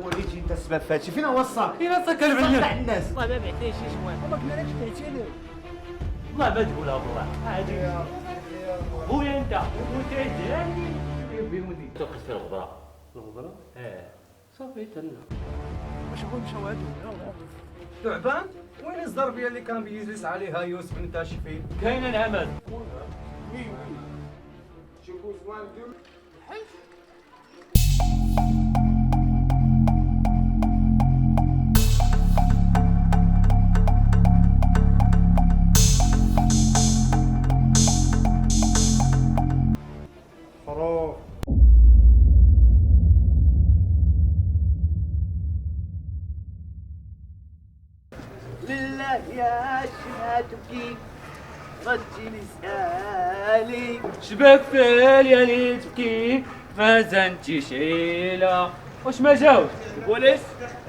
وليتي انت السبب في هادشي. فين هو الصاك؟ فين الصاك البنات؟ تاع الناس. والله ما بعتيش شي شويه. ما كناش بعتيني. والله ما تقولها والله. عادي. خويا انت وتعزاني بيودي. توقف في الغبره. الغبره؟ صافي تنا. واش هو مشاو هادو؟ تعبان؟ وين الزربيه اللي كان بيجلس عليها يوسف بن تاشفين؟ كاين العمل. فروخ. لله يا شما تبكي ردي نسالي شباك في الليالي تبكي ما زنتي شيله. واش ما جاوش؟ البوليس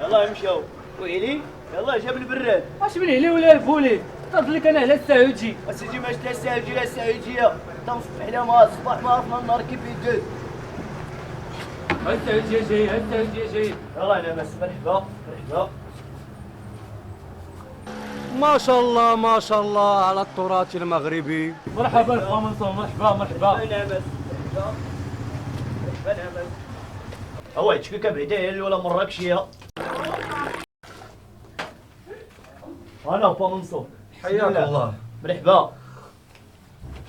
يلاه مشاو ويلي يلاه جاب البراد واش من علي ولا البوليس؟ طلبت لك انا على السعودي. اسيدي ماش لا السعوديه لا السعوديه تنصبح على ما الصباح ما عرفنا النهار كيف يدوز. السعوديه جاي السعوديه جاي. يلاه انا بس مرحبا مرحبا. ما شاء الله ما شاء الله على التراث المغربي. مرحبا اخوان منصور. مرحبا مرحبا. انا بس مرحبا مرحبا انا بس. هو تشكيكه بعدا ولا مراكشيه. انا با منصور. حياك الله. مرحبا.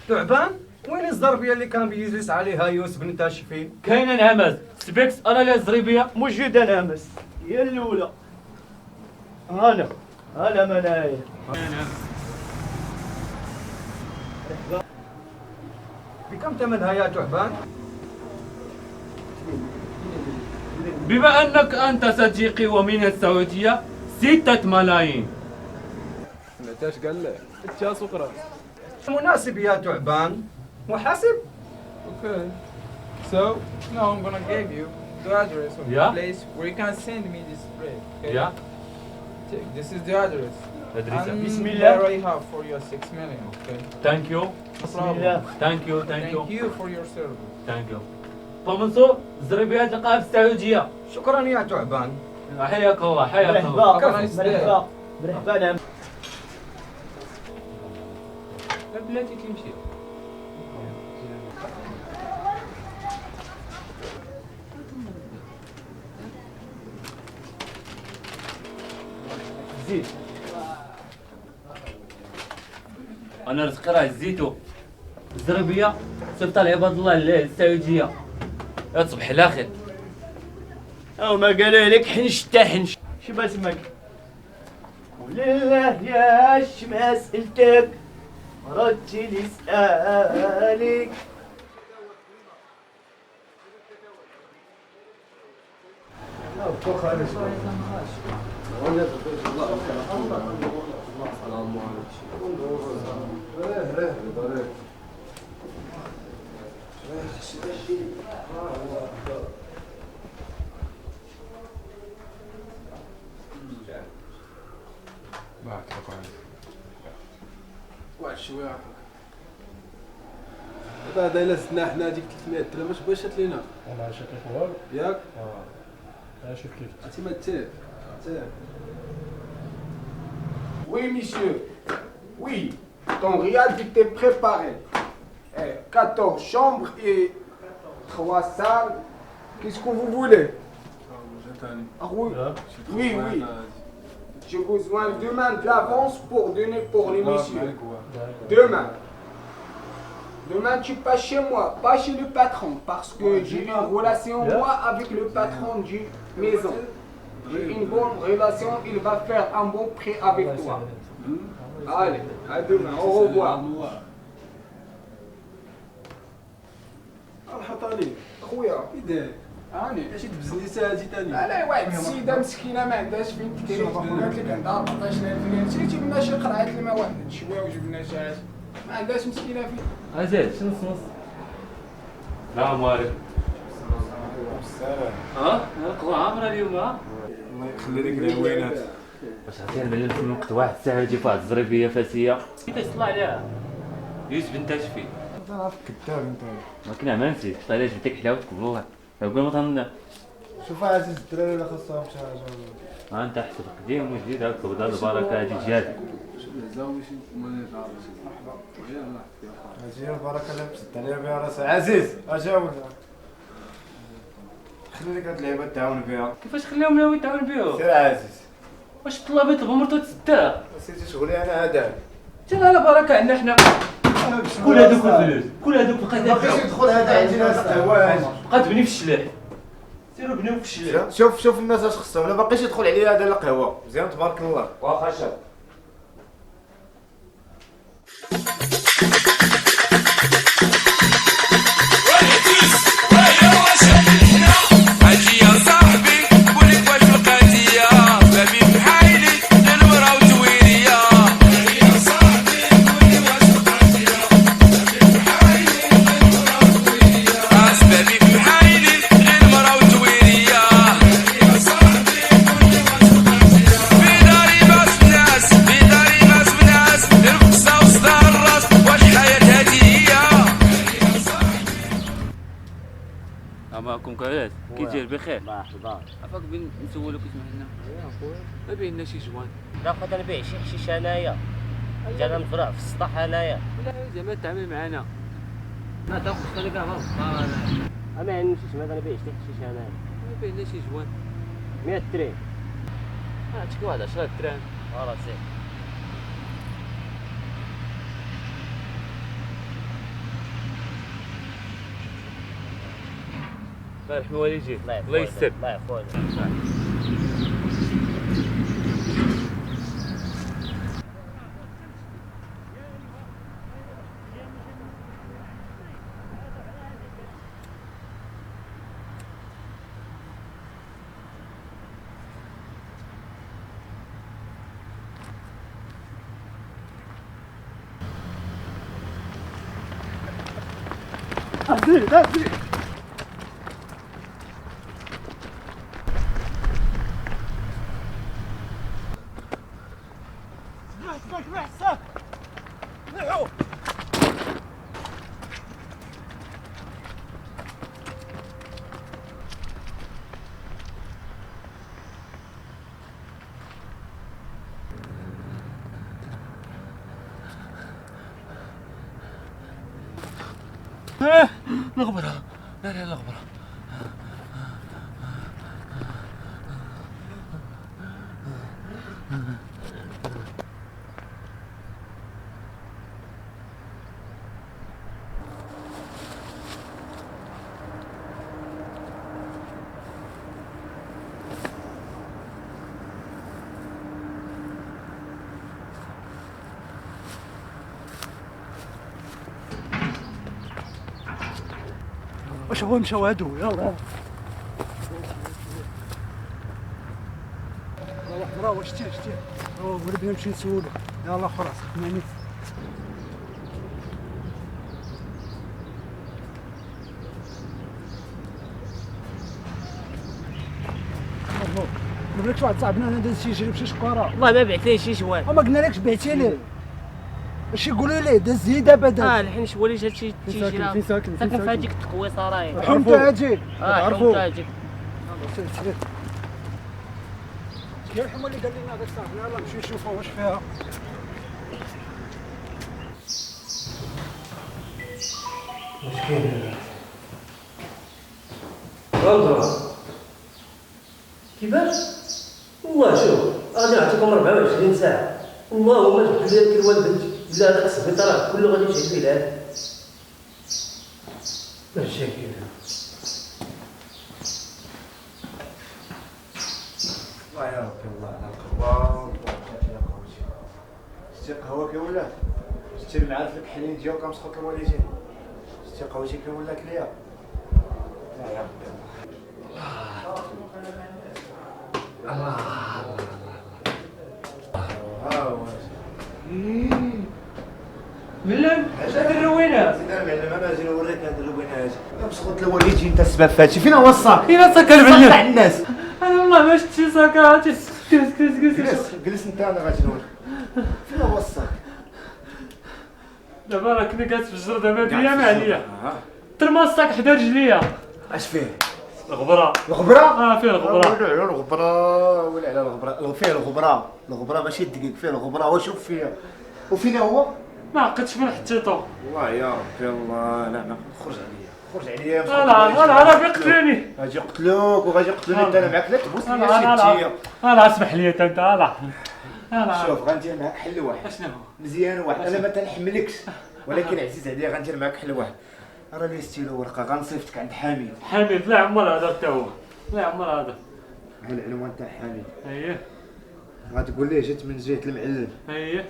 تعبان؟ وين الزربيه اللي كان بيجلس عليها يوسف بن تاشفين؟ كاين العمل. سبيكس انا لا زريبيه. موجود انا امس هي الاولى. انا منايا. بكم ثمنها يا تعبان؟ بما انك انت صديقي ومن السعوديه 6 ملايين. ايش قال لك؟ انت سكران. مناسب يا تعبان. وحسب. Okay. So now I'm gonna give you the address of Yeah? the place where you can send me this bread. Okay? يا Check. This is the address. ادريسه. And Bismillah. there I have for you 6 million. Okay. ثانك يو No problem. Bismillah. ثانك يو ثانك يو Thank you for your service. ثانك يو. با منصور الزريبيه تلقاها في السعوديه. شكرا يا تعبان. حياك الله حياك الله. مرحبا Have a nice day. مرحبا مرحبا انا. لا بلاتي تمشي. زيد. انا رزقي راه زيتو. الزربيه صيفط لعباد الله السعوديه. يا تصبح على خير. او ما قالوا لك حنش تا حنش. شو باسمك؟ ولله يا شما سألتك ردتي لي سؤالك. بعد واحد شويه. هذا الا زدنا حنا ديك 300 درهم اش بغيتش شات لينا والله شكل والو. ياك شوف كيف. عرفتي ما تاه Oui, monsieur. Oui, ton riad était préparé. 14 chambres et 3 salles. Qu'est-ce que vous voulez? Ah oui, oui, oui. J'ai besoin demain de l'avance pour donner pour les messieurs. Demain. Demain, tu passes chez moi, pas chez le patron, parce que j'ai une relation moi avec le patron du maison. J'ai une bonne relation, il va faire un bon prix avec toi. Allez, à demain, au revoir. الحطاني خويا كي هاني ماشي تبزني ساعتي ثاني لا واحد السيده مسكينه ما عندهاش فين تكري قالت لك عندها 14000 ريال شريتي منها شي قرعه الماء واحد شويه وجبنا شاهد ما عندهاش مسكينه فين. ازيد شنو نص. السلام عليكم. ها القهوه عامره اليوم. ها الله يخلي لك الهوينات. واش عطينا بالله في وقت واحد الساعه يجي فواحد الزريبيه فاسيه كيف يطلع عليها يوسف بن تاشفي. كذاب انت. ما كنا ما نسيت طلع لي جبتك حلاوتك والله قبل ما شوف عزيز الدراري اللي خاصهم شي حاجه. انت حسب قديم وجديد هاك بدا البركه هذه جات. اجي البركه اللي مسد عليها بها راسها عزيز اجي خلي لك هاد اللعيبه تعاون بها. كيفاش خليهم ياو يتعاون بيهم؟ سير عزيز واش الطلاب يطلبوا مرتو تسدها؟ نسيتي شغلي انا هذا. جا لا بركه عندنا حنا. كل هذوك الفلوس كل هذوك ما بقيتش يدخل هذا عندنا استهواج. بقى تبني في الشلاح. سيروا بنيو في الشلاح. شوف الناس اش خصهم. لا باقيش يدخل عليا هذا القهوه مزيان تبارك الله. واخا شاف. اجي يا صاحبي قولك واش القضيه بابي بحايلي المرا وزويريه. اجي يا صاحبي قولي واش القضيه بابي بحايلي المرا وزويريه. بابي بحايلي المرا وزويريه. اجي يا صاحبي قولي واش القضيه. في داري باس بناس في داري باس بناس الرقصه وصدار الراس واش الحياه هادي هي. معكم كالات كي داير بخير؟ مرحبا. عفاك بين نسولك اسمح لنا ما بين لنا شي جوان. ناخذ انا بيع شي حشيش انايا جانا مفرع في السطح انايا. لا زعما تعامل معنا ما تاخذ لك غلط. اما نمشيش ما انا بيع شي حشيش انايا. ما بين لنا شي جوان 100 ترين. عرفتك واحد 10 درهم راسي. الله يرحم والديك الله الله يستر. الله يعفو عليك. الغبرة لا لا الغبرة. واش هو مشاو هادو يلا راه واش شتي ولدنا نمشي نسولو يلا خلاص خدماني. ما بغيتش واحد صاحبنا انا داز يجري بشي شكاره والله ما بعت ليه شي جوان. ما قلنالكش بعتي ليه اش يقولوا ليه داز لي دابا داز. الحين شواليش هادشي تيجي. فين ساكن ساكن في هاديك التقويصه راهي. حمت هاديك حمت هاديك. سير شكون الحمى اللي قال لنا هذاك صاحبنا يلا نمشيو نشوفوا واش فيها. واش كاين غنضرب كيفاش؟ والله شوف غادي نعطيكم 24 ساعة اللهم جبدوا لي ديك الوالد بلا هذاك السبيطار كله غادي يشعل فيه العاد. ماشي كاين الله يا ربي الله على القهوه يا خوتي. شتي قهوه كي ولات شتي المعارف الكحلين ديالو كنسخط الوالدين. شتي قهوتي كي ولات ليا يا ربي معلم اش هاد الروينه؟ سيدي المعلم انا اجي نوريك هاد الروينه هادي. مسخوط الوالدين انت السبب فهادشي. فين هو الصاك؟ فين الصاك المعلم؟ تاع الناس. انا والله ما شفت شي صاك. جلس انت انا غادي نوريك. فين هو الصاك؟ دابا راك كنا جالس في الجردة ما بيا ما عليا. ترمى الصاك حدا رجليا. اش فيه؟ الغبره الغبره فيه الغبره ولا على الغبره ولا على الغبره فيه الغبره ماشي الدقيق فيه الغبره وشوف فيها وفينا هو ما عقدتش من حطيتو والله يا ربي الله لا خرج عليا انا بيقتلوني غادي يقتلوك وغادي يقتلوني انت انا معاك لا تبوس لي شي انا اسمح لي انت انا شوف غندير معاك حل واحد اشنو مزيان واحد انا ما تنحملكش ولكن عزيز عليا غندير معاك حل واحد راه لي ستيلو ورقه غنصيفطك عند حميد لا عمر هذا حتى هو لا عمر هذا ها العنوان تاع حميد اييه غتقول ليه جيت من جهه المعلم اييه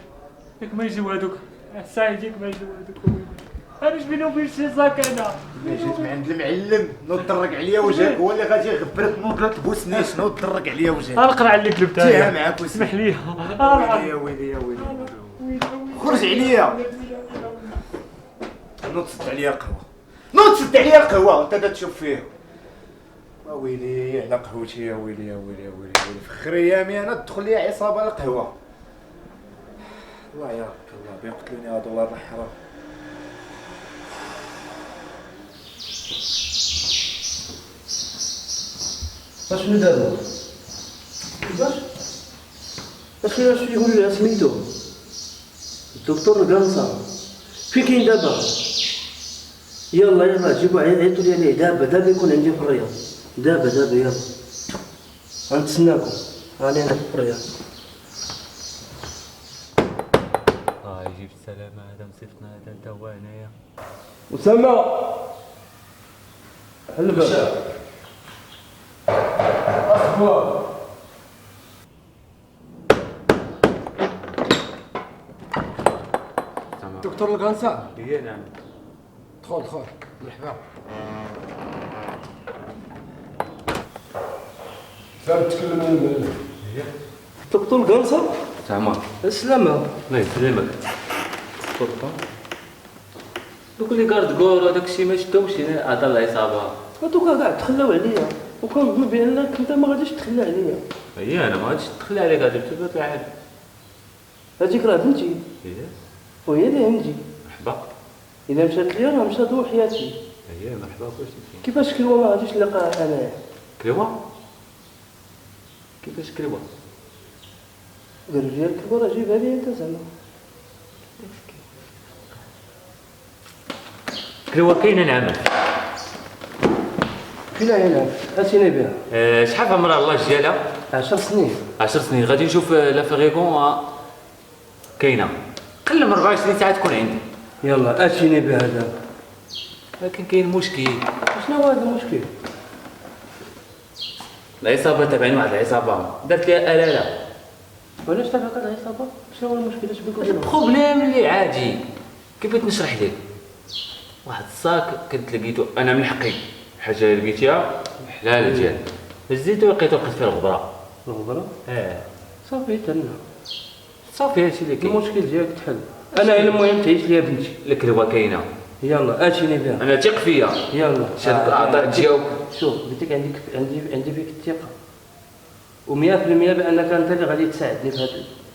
ياك ما يجيو هذوك الساعه يجيك ما يجيو هذوك انا اش بيني وبين شي زاك انا جيت من عند المعلم نوض طرق عليا وجهك هو اللي غادي يغبرك نوض لا تبوسنيش نوض طرق عليا وجهك غنقرا عليك الكتاب تيها معاك اسمح لي يا ويلي يا ويلي خرج عليا نوض سد عليا قهوه نوض سد عليا قهوه انت تشوف فيه ويلي على قهوتي يا ويلي يا ويلي يا ويلي في خير ايامي انا تدخل لي عصابه القهوه الله يا ربي الله بيقتلوني هادو الله يرحمهم اشنو دابا؟ اش يقول لي سميتو الدكتور القنصة فين كاين دابا؟ يلا جيبو عيطوا لي عليه دابا يكون عندي في الرياض دابا يلا غنتسناكم راني انا في الرياض يجيب السلامه هذا مصيفطنا هذا انت هو هنايا أسامة حل الباب أصبر دكتور القنصة هي نعم دخل مرحبا صار تكلم انا دكتور القنصة تمام السلامة الله يسلمك تفضل دوك اللي كارد هذاك الشيء ما شدهمش هذا العصابه هادوك كاع تخلاو عليا وكنظن بانك انت ما غاديش تخلى عليا هي انا ما غاديش تخلي عليك هذا بسبب العهد هذيك راه بنتي هي وهي اللي عندي مرحبا اذا مشات ليا راه مشات ضو حياتي هي مرحبا واش كيفاش كلوه ما غاديش نلقاها انايا كلوه كيفاش كلوه قالوا لي الكلوه راه جيبها لي انت زعما كلوه كاينه نعم فين هنا اتيني بها شحال عمرها الله جيالها 10 سنين 10 سنين غادي نشوف لا فريغون كاينه قل من 24 ساعه تكون عندي يلا اتيني بها دابا لكن كاين مشكل شنو هو هذا المشكل العصابه تابعين واحد العصابه درت ليها الاله وعلاش تابعك هاد العصابه شنو هو المشكل اش بيكون بينهم بروبليم اللي عادي كيف بغيت نشرح لك واحد الصاك كنت لقيتو انا من حقي حاجه لقيتيها حلال ديال هزيتو لقيتو لقيت فيه الغبره صافي تنا صافي هادشي اللي كاين المشكل ديالك تحل انا المهم تعيش ليا بنتي الكلوه كاينه يلا اتيني بها انا تيق فيا يلا شاد الاعضاء تجاوب شوف قلت لك عندي فيك الثقه و100% بانك انت اللي غادي تساعدني في هذا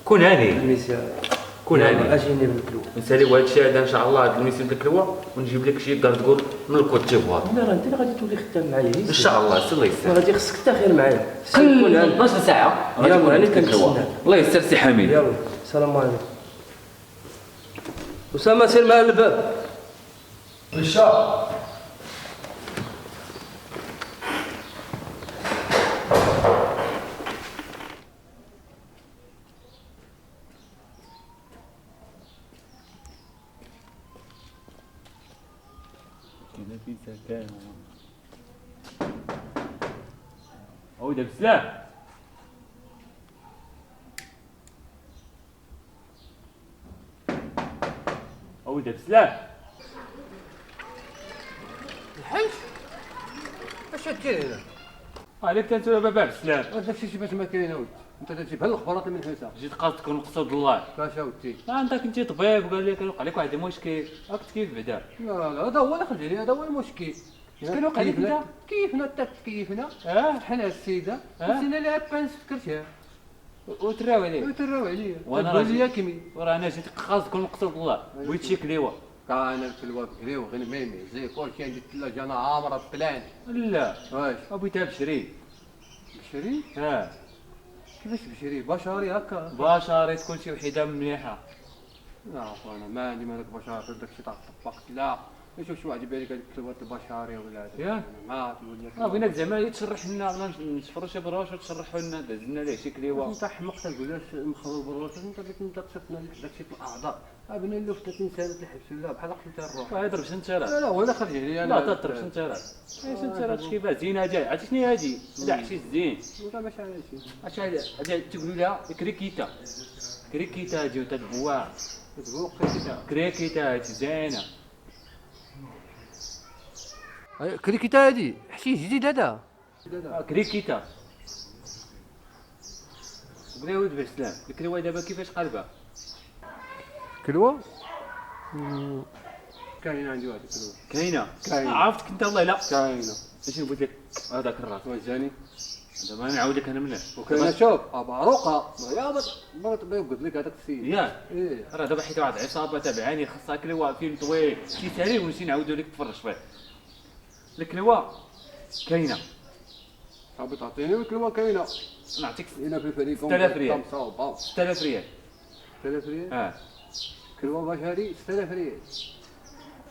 كون هاني الميسيون كون هاني اتيني بالكلوه نساليو هاد الشيء هذا ان شاء الله هاد الميسيون ديال الكلوه ونجيب لك شي كارد من الكوت ديفوار لا راه انت اللي غادي تولي خدام معايا ان شاء الله سي الله يسر غادي خصك حتى خير معايا كل 12 ساعه غادي تكون عندك الكلوه الله يسر سي حميد يلا السلام عليكم أسامة سير معايا الباب الشاب كذا في سكان عودة بسلام عودة بسلام الحيش اش دير هنا؟ عليك تنسى بابا بسلام هذا الشيء باش ما كاين اولد انت تجيب بحال الخبرات من حيتها جيت قاصد تكون مقصود الله كاش اودتي انت كنتي طبيب وقال لك وقع لك واحد المشكل راك كيف بعدا لا هذا هو اللي خرج لي هذا هو المشكل شكون وقع لك انت؟ كيفنا تكيفنا بحال هاد السيده نسينا لها بانس فكرتها وتراوي عليك وتراو عليا وانا تقول لي كمي وراه انا جيت قاصد تكون مقصود الله بغيت شي كليوه كان الكلوه بكري وغير ميمي زي كلشي عندي الثلاجه انا عامره بلان. لا واش بغيتها بشري. بشري؟ ها كيفاش بشري؟ بشري هكا بشري تكون شي وحده مليحه. لا انا ما عندي مالك بشري داكشي تاع الطباق لا. نشوف شي واحد يبان لك هذيك الكلوات البشري ولا هذا. ياك؟ ما تقول لك بغيناك زعما تشرح لنا بلا نصفروا شي بروشه تشرحوا لنا دزنا ليه شي كليوه. انت حمق تقول لي مخرب بالروس انت بغيت انت تصيفنا داكشي في الاعضاء. ابنا اللي في 30 سنه الحبس ولا بحال قتلت الروح. يضربش انت راه. لا هو انا خرج عليا انا. لا تضربش انت راه. ايش انت راه كيفاش زينه جاي عرفتي شنو هادي؟ لا عشي زين. ولا باش على شي. هادي تقولوا لها كريكيتا. كريكيتا هادي وتا البواع. كريكيتا هادي زينه. كريكيتا هادي حشيش جديد هذا. كريكيتا. بغا ولد بسلام الكلوه دابا كيفاش قلبها؟ كلوه؟ كاينه عندي واحد الكلوه. كاينه. عرفتك انت والله لا. كاينه. اش قلت لك هذاك الراس وجاني. دابا نعاود لك انا مليح. وكاينه شوف باروقه يا بغيت قلت لك هذاك السيد. ياك؟ ايه راه دابا حيت واحد العصابه تابعاني خاصها كلوه فيلم طويل شي سريع ونمشي نعاودو لك تفرج فيه. الكلوه كاينه. صافي تعطيني الكلوه كاينه. نعطيك هنا في فريقكم 6000 ريال. 6000 ريال. 6000 ريال؟ اه كلوه بشري 6000 ريال.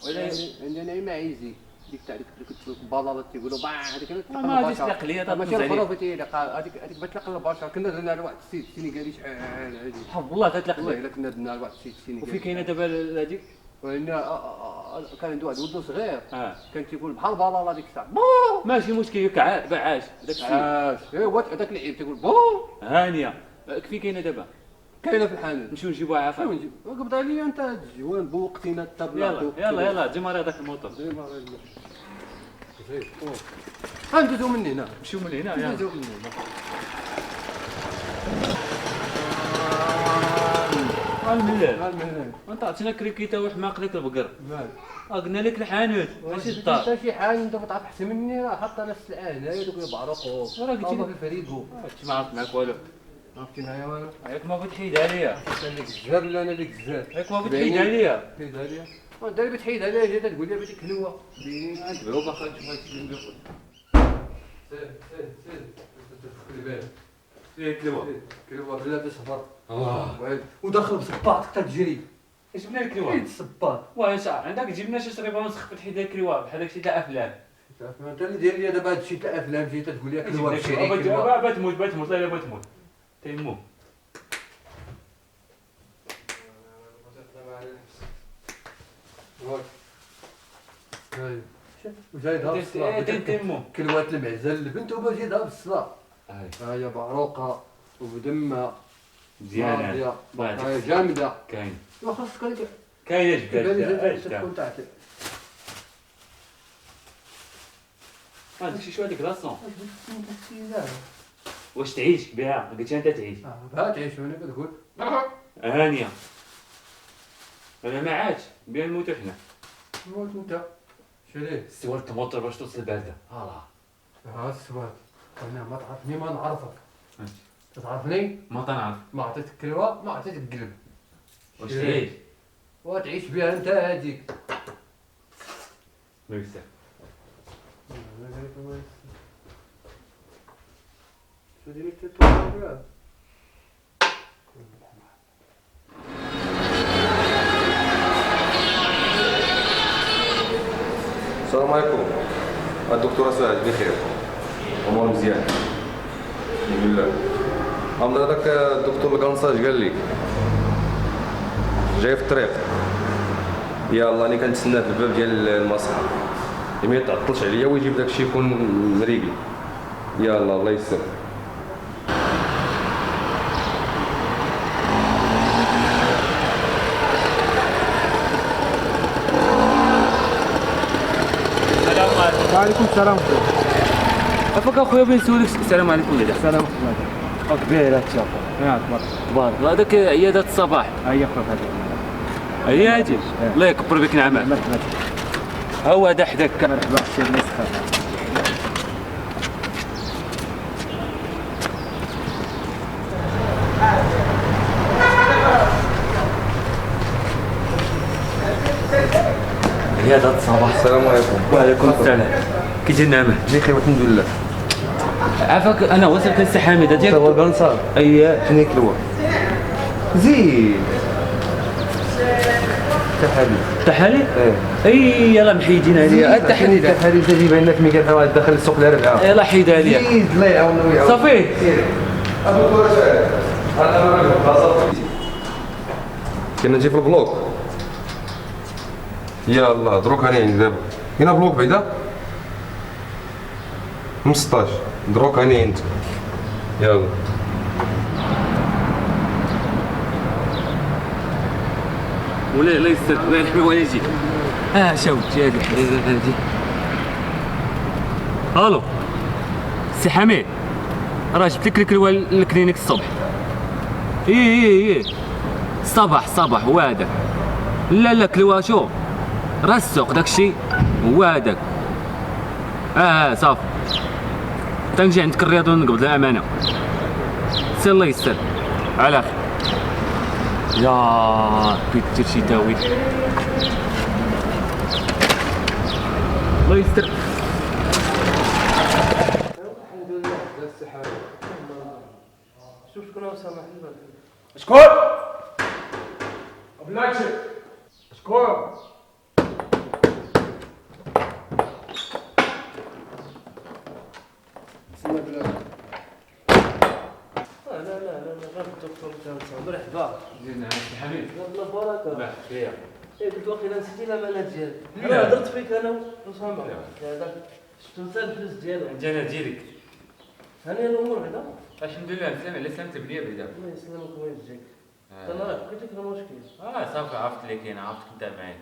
ولا عندنا معيزي ديك تاع ديك البلاله تيقولوا هذيك ما غاديش تلق ليا ماشي الخروف هذيك بتلق البشر كنا درنا على واحد السيد سينيغالي شحال هادي حب الله تتلق والله الا كنا درنا على واحد السيد سينيغالي. وفي كاينه دابا هذيك كان عنده واحد ولدو صغير كان تيقول بحال البلاله ديك الساعه ماشي مشكل باعاش داك الشيء عاش هو هذاك اللعيب تيقول هانيه كيف كاينه دابا كاينه في الحانوت نمشيو نجيبوها عافاك نجيب قبض عليا انت الجوان بوقتنا الطبله يلا ديما هذاك الموطور غندوزو من هنا نمشيو من هنا ندوزو من هنا الملال انت عطينا كريكيتا وحماق لك البقر قلنا لك الحانوت ماشي الدار انت شي حاجه انت بتعرف احسن مني راه حط انا السلعه هنايا دوك البعرقو راه قلت لي في فريقو ما عرفت معاك والو عرفتي معايا والو ياك ما بغيت تحيد عليا انا ديك الزهر لا انا ديك الزهر ياك ما بغيت تحيد عليا تحيد عليا وانت اللي بتحيد عليا جات تقول لي بغيتي كلوه انت بروك اخا تشوف هادشي اللي بياخذ خلي بالك كلوه كلوه بلا تصبر ودخل بصباطك تجري جبنا الكلوه الصباط واش عندك تجيب لنا شي شريبه ونسخ تحيد الكلوه بحال داكشي تاع افلام انت اللي داير لي دابا هادشي تاع افلام جيت تقول لي كلوه بشري بتموت لا بتموت تيمو وزايدها بالصلاه تيمو كلوات المعزل البنت وبزيدها بالصلاه هاهي باروقه وبدمه مزيانه هاي جامده كاين وخاصك كاين جبال تكون تحت هذاك شي هذيك لاصون واش تعيش بها قلت انت تعيش بها تعيش وانا كتقول هانيه انا ما عادش بها نموتو حنا موت انت شريه سوالت الموتور باش توصل البارده السواد انا ما تعرفني ما نعرفك تعرفني ما تنعرف ما عطيتك كلوه ما عطيتك قلب واش تعيش وتعيش بها انت هذيك ما يستاهل شو ديريك تتوقع السلام عليكم الدكتورة سعد بخير امور مزيان الحمد لله عمد هذاك الدكتور القنصاج قال لي جاي في الطريق يلا راني كنتسناه في الباب ديال المصحة ما يتعطلش عليا ويجيب داكشي يكون مريقل يلا الله يسر وعليكم السلام عفاك اخويا بغيت نسولك السلام عليكم وليدي السلام عليكم كبير هاد الشاطر تبارك الله هذاك عيادة الصباح هيا خويا هذا هي هادي الله يكبر بك نعمة مرحبا ها هو هذا حداك مرحبا سير مسخر يا هذا الصباح. السلام عليكم. وعليكم السلام. كي جا النعمة؟ بخير والحمد لله. عافاك انا وصلت للسي حميد ديالك. هو القنصار. اييه. فين كلوه؟ زيد. التحاليل. التحاليل؟ ايه. اي يلا محيدين عليا. التحاليل تجيبها لنا في ميكان واحد داخل السوق الاربعاء. يلا حيدها عليا. زيد الله يعاوننا ويعاون. صافي. الدكتور سعد. انا كنا نجي في البلوك. يا الله دروك هاني عندي دابا. كاين بلوك بعدا؟ 15 دروك هاني عندي. يلا. ولا لا يستر لا يحمي ولا يجي. شاوت هادي هادي. الو سي حميد راه جبت لك الكلوه للكلينيك الصبح. اي الصباح هو هذاك. لا كلوه شوف راه السوق داكشي هو هذاك. صافي تنجي عندك الرياض ونقبض الامانه. سي الله يستر على خير. يا بغيت دير شي داوي. الله يستر. الحمد لله على الصحة. شوف شكون هو سامح لي. شكون؟ بلاكشي شكون؟ سمع بلاكشي. لا غير الدكتور جانسا. مرحبا. زين سي حميد. يلا بركة. مرحبا بخير. قلت واخيلا نسيتي الامانه ديالك. لا. انا هضرت فيك انا وسامح. هذاك شفتو نسى الفلوس ديالو. انا ديالك. هاني الامور بعدا. الحمد لله مسلم على سلامتك بليا بعدا. الله يسلمك ويجزيك. انا راه بقيت لك المشكل. صافي عرفت اللي كاين عرفتك انت معايا.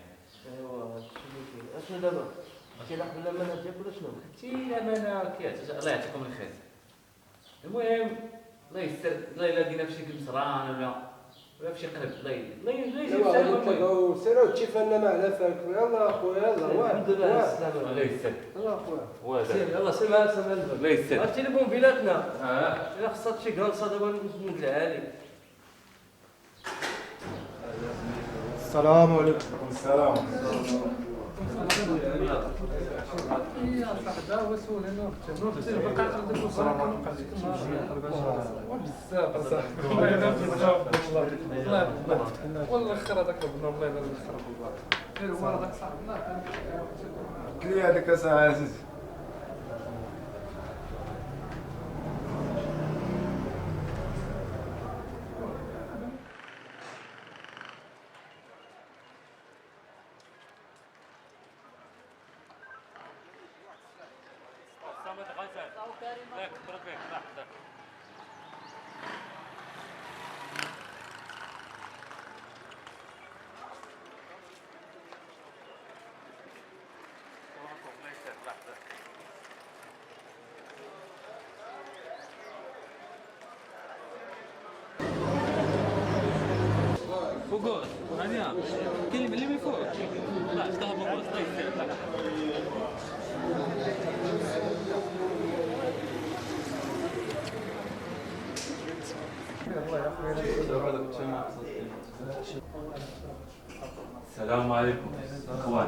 ايوا هادشي اللي كاين. اشنو دابا؟ كيلحق الامانه ديالك ولا شنو؟ شي الامانه كيعطيك الله يعطيكم الخير. المهم الله يستر الله الا لقينا في شي كمسران ولا في شي قلب الله يجيب ايوا سيروا تشيفنا معنا فاك. يلا اخويا يلا. الحمد لله على السلامه. الله يستر. يلا اخويا. هو سير هذا. يلا سير معنا سامع الله يستر. التليفون بيناتنا. الا خصها شي كانصه دابا نقلعها لك. السلام عليكم. السلام. والله خير هذاك ربنا الله يبارك فيك. غير هو هذاك صاحبنا قلت لي هذاك ساعة عزيز. فوقوس هانيا كاين اللي من فوق. لا اشتغل فوقوس الله يستر. السلام عليكم اخوان.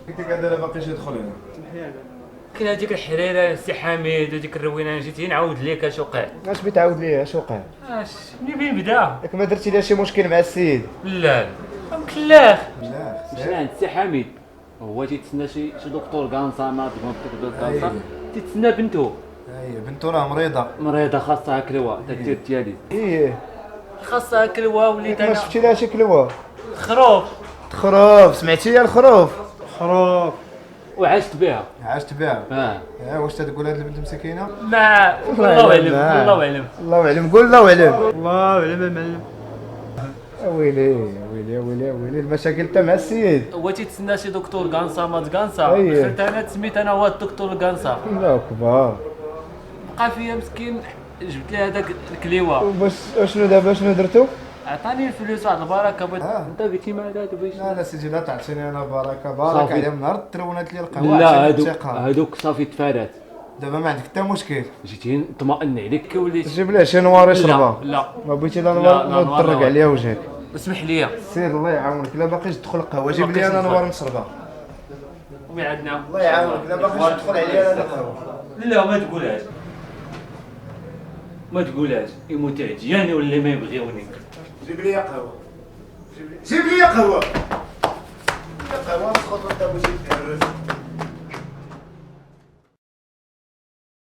قلت لك هذا باقيش يدخل هنا. كاين هذيك الحريره السي حميد وديك الروينه جيت نعاود ليك اش وقع. اش بتعاود ليه اش وقع؟ منين بدا؟ ياك ما درتي لها شي مشكل مع السيد؟ لا مكلاخ. لا مشينا عند السي حميد هو تيتسنى شي دكتور كانسا ما دكتور كانسا تيتسنى بنته. اي بنته راه مريضه خاصها كلوه تدير الدياليز. ايه خاصها كلوه وليت ما انا شفتي لها شي كلوه؟ خروف سمعتي يا الخروف؟ وعشت بها. عشت بها؟ واش تقول هاد البنت مسكينه؟ ما الله اعلم الله اعلم الله اعلم قول الله اعلم. الله اعلم المعلم. ويلي المشاكل تا مع السيد. هو تيتسنى شي دكتور كانسا ما كانسا. أيه. دخلت انا تسميت انا هو الدكتور كانسا. لا كبار. بقى فيا مسكين جبت ليه هذاك الكليوه. باش شنو دابا شنو درتو؟ عطاني الفلوس واحد البركه بغيت انت قلتي مع هذا باش لا سيدي لا تعطيني انا بركه بارك عليها من نهار ترونت لي القهوه. لا هادوك صافي تفارات. دابا ما عندك حتى مشكل. جيتي نطمئن عليك وليت تجيب ليه شي نوار يشربها. لا ما بغيتي لا نوار نطرق عليها وجهك. اسمح لي سير الله يعاونك. لا باقيش تدخل القهوه جيب لي انا نوار نشربها. وميعادنا. الله يعاونك دابا باغي تدخل عليا انا القهوه. لا ما تقولهاش، ما تقولهاش، يموت عجياني ولا ما يبغيوني. جيب لي قهوه، جيب لي قهوه، قهوه مسخوطه انت بوجهك.